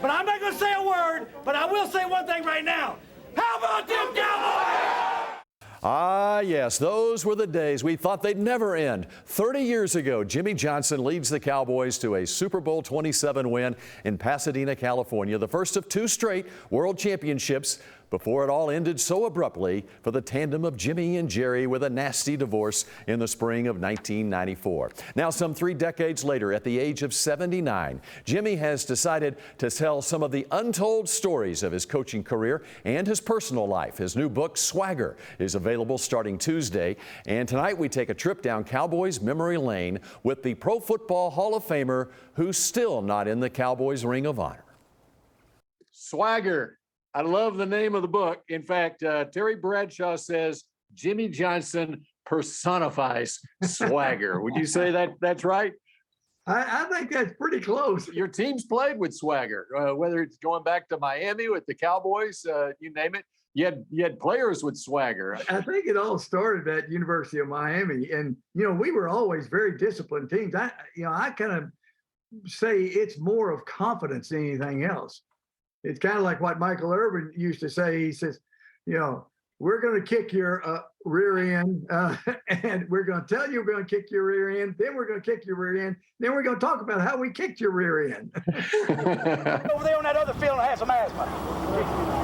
but I'm not going to say a word, but I will say one thing right now. How about them Cowboys? Ah, yes, those were the days we thought they'd never end. 30 years ago, Jimmy Johnson leads the Cowboys to a Super Bowl 27 win in Pasadena, California, the first of 2 straight world championships before it all ended so abruptly for the tandem of Jimmy and Jerry with a nasty divorce in the spring of 1994. Now, some 3 decades later, at the age of 79, Jimmy has decided to tell some of the untold stories of his coaching career and his personal life. His new book, Swagger, is available starting Tuesday. And tonight we take a trip down Cowboys memory lane with the Pro Football Hall of Famer who's still not in the Cowboys Ring of Honor. Swagger. I love the name of the book. In fact, Terry Bradshaw says Jimmy Johnson personifies swagger. Would you say that that's right? I think that's pretty close. Your team's played with swagger, whether it's going back to Miami with the Cowboys, you name it. You had players with swagger. I think it all started at University of Miami, and we were always very disciplined teams. I kind of say it's more of confidence than anything else. It's kind of like what Michael Irvin used to say. He says, we're going to kick your rear end, and we're going to tell you we're going to kick your rear end. Then we're going to kick your rear end. Then we're going to talk about how we kicked your rear end. Over there on that other field and have some asthma.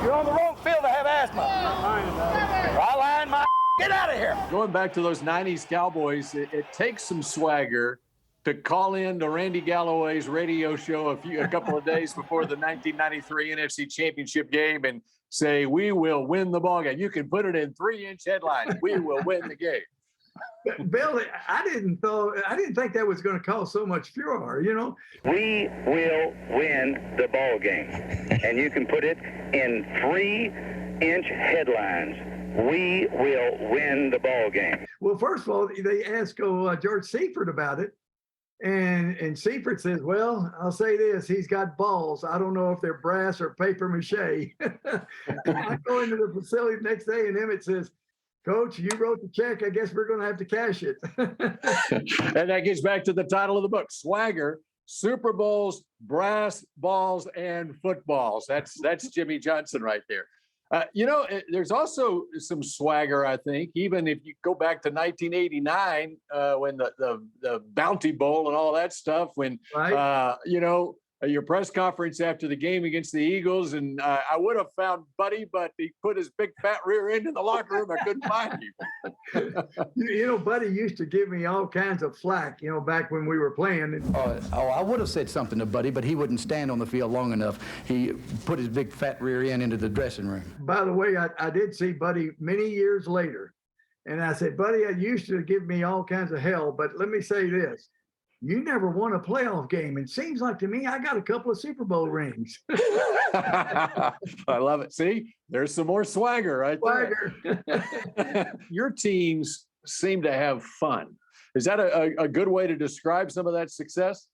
You're on the wrong field to have asthma. I lied my. Get out of here. Going back to those 90s Cowboys, it takes some swagger to call in to Randy Galloway's radio show a couple of days before the 1993 NFC Championship game and say, we will win the ball game. You can put it in 3-inch headlines. We will win the game. Bill, I didn't think that was going to cause so much furor, We will win the ball game. And you can put it in 3-inch headlines. We will win the ball game. Well, first of all, they asked George Seifert about it. And Seifert says, well, I'll say this, he's got balls. I don't know if they're brass or paper mache. I go into the facility the next day and Emmett says, Coach, you wrote the check. I guess we're going to have to cash it. And that gets back to the title of the book, Swagger, Super Bowls, Brass Balls, and Footballs. That's Jimmy Johnson right there. There's also some swagger, I think, even if you go back to 1989 when the Bounty Bowl and all that stuff, when, right. Your press conference after the game against the Eagles, and I would have found Buddy, but he put his big fat rear end in the locker room. I couldn't find him. Buddy used to give me all kinds of flack, back when we were playing. I would have said something to Buddy, but he wouldn't stand on the field long enough. He put his big fat rear end into the dressing room. By the way, I did see Buddy many years later, and I said, Buddy, I used to give me all kinds of hell, but let me say this. You never won a playoff game. It seems like to me, I got a couple of Super Bowl rings. I love it. See, there's some more swagger right there. Your teams seem to have fun. Is that a good way to describe some of that success?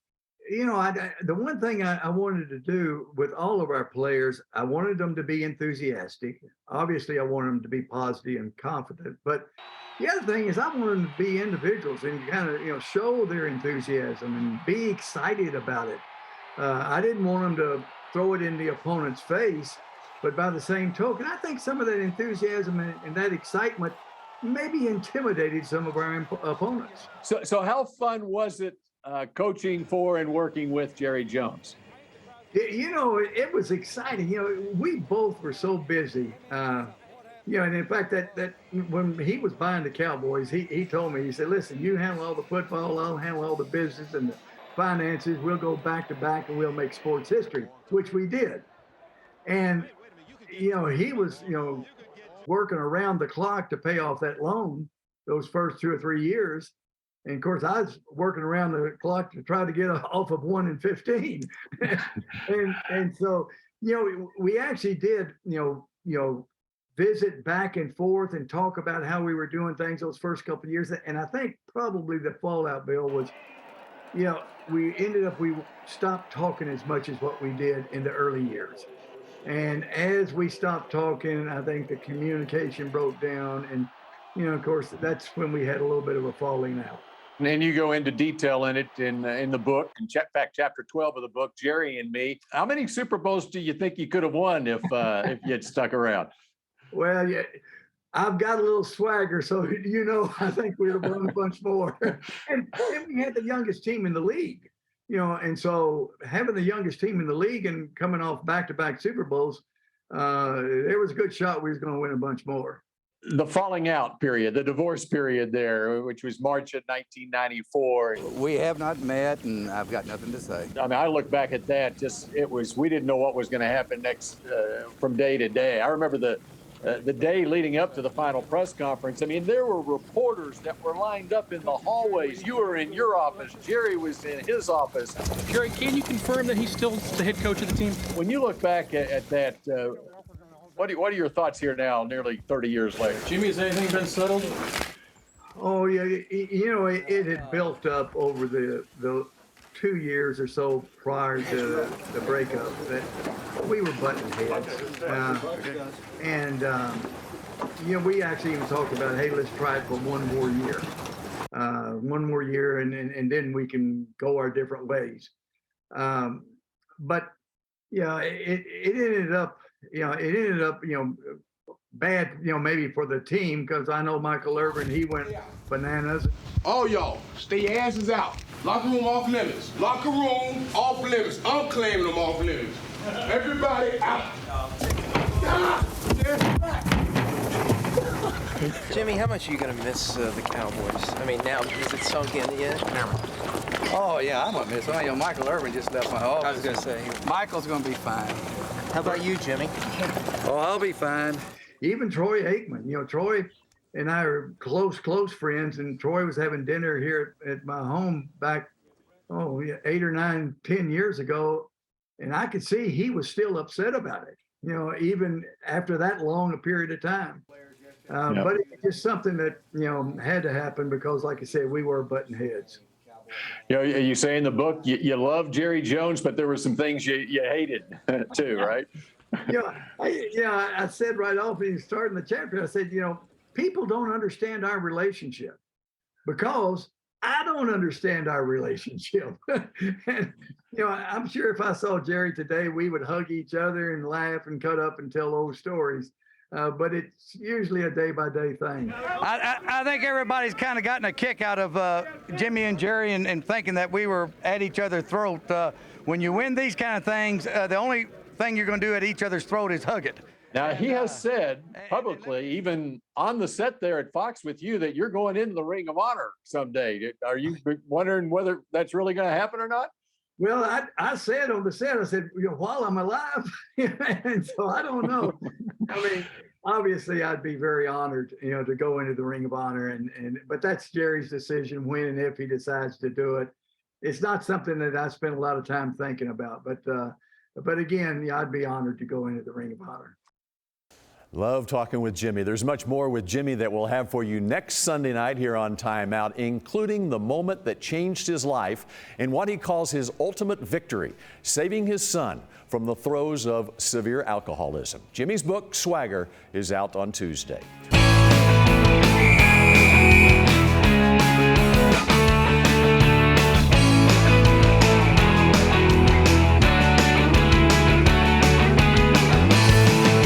The one thing I wanted to do with all of our players, I wanted them to be enthusiastic. Obviously, I wanted them to be positive and confident. But the other thing is I wanted them to be individuals and kind of, show their enthusiasm and be excited about it. I didn't want them to throw it in the opponent's face. But by the same token, I think some of that enthusiasm and that excitement maybe intimidated some of our opponents. So how fun was it coaching for and working with Jerry Jones? It was exciting. We both were so busy. And in fact, that when he was buying the Cowboys, he told me, he said, listen, you handle all the football, I'll handle all the business and the finances. We'll go back to back and we'll make sports history, which we did. And, he was, working around the clock to pay off that loan those first 2 or 3 years. And of course, I was working around the clock to try to get off of 1 and 15. and so, we actually did, visit back and forth and talk about how we were doing things those first couple of years. And I think probably the fallout, Bill, was, we stopped talking as much as what we did in the early years. And as we stopped talking, I think the communication broke down. And, of course, that's when we had a little bit of a falling out. And you go into detail in it in the book, in fact, chapter 12 of the book, Jerry and Me. How many Super Bowls do you think you could have won if you had stuck around? Well, yeah, I've got a little swagger, so I think we'd have won a bunch more. And we had the youngest team in the league, and so having the youngest team in the league and coming off back-to-back Super Bowls, there was a good shot we was going to win a bunch more. The falling out period, the divorce period there, which was March of 1994. We have not met, and I've got nothing to say. I mean, I look back at that, we didn't know what was going to happen next from day to day. I remember the day leading up to the final press conference. I mean, there were reporters that were lined up in the hallways. You were in your office. Jerry was in his office. Jerry, can you confirm that he's still the head coach of the team? When you look back at that, what are your thoughts here now, nearly 30 years later? Jimmy, has anything been settled? Oh, yeah. It had built up over the 2 years or so prior to the breakup that we were butting heads. We actually even talked about, hey, let's try it for one more year. And then we can go our different ways. But it ended up, bad, maybe for the team, because I know Michael Irvin, he went bananas. All y'all, stay your asses out. Locker room off limits. Locker room off limits. I'm claiming them off limits. Everybody out. Jimmy, how much are you going to miss the Cowboys? I mean, now, is it sunk in yet? Oh, yeah, I'm going to miss one. Michael Irvin just left my office. I was going to say. Michael's going to be fine. How about you, Jimmy? Oh, I'll be fine. Even Troy Aikman, Troy and I are close friends, and Troy was having dinner here at my home back, 8 or 9, 10 years ago. And I could see he was still upset about it, even after that long a period of time. But it's just something that, had to happen because, like I said, we were butting heads. You say in the book, you love Jerry Jones, but there were some things you hated too, right? I said right off when you started the chapter, I said, people don't understand our relationship because I don't understand our relationship. And, I'm sure if I saw Jerry today, we would hug each other and laugh and cut up and tell old stories. But it's usually a day-by-day thing. I think everybody's kind of gotten a kick out of Jimmy and Jerry and thinking that we were at each other's throat. When you win these kind of things, the only thing you're going to do at each other's throat is hug it. Now, he has said publicly, even on the set there at Fox with you, that you're going into the Ring of Honor someday. Are you wondering whether that's really going to happen or not? Well, I said on the set, I said, while I'm alive, and so I don't know. I mean, obviously, I'd be very honored, to go into the Ring of Honor, but that's Jerry's decision when and if he decides to do it. It's not something that I spend a lot of time thinking about, but again, I'd be honored to go into the Ring of Honor. Love talking with Jimmy. There's much more with Jimmy that we'll have for you next Sunday night here on Time Out, including the moment that changed his life and what he calls his ultimate victory, saving his son from the throes of severe alcoholism. Jimmy's book, Swagger, is out on Tuesday.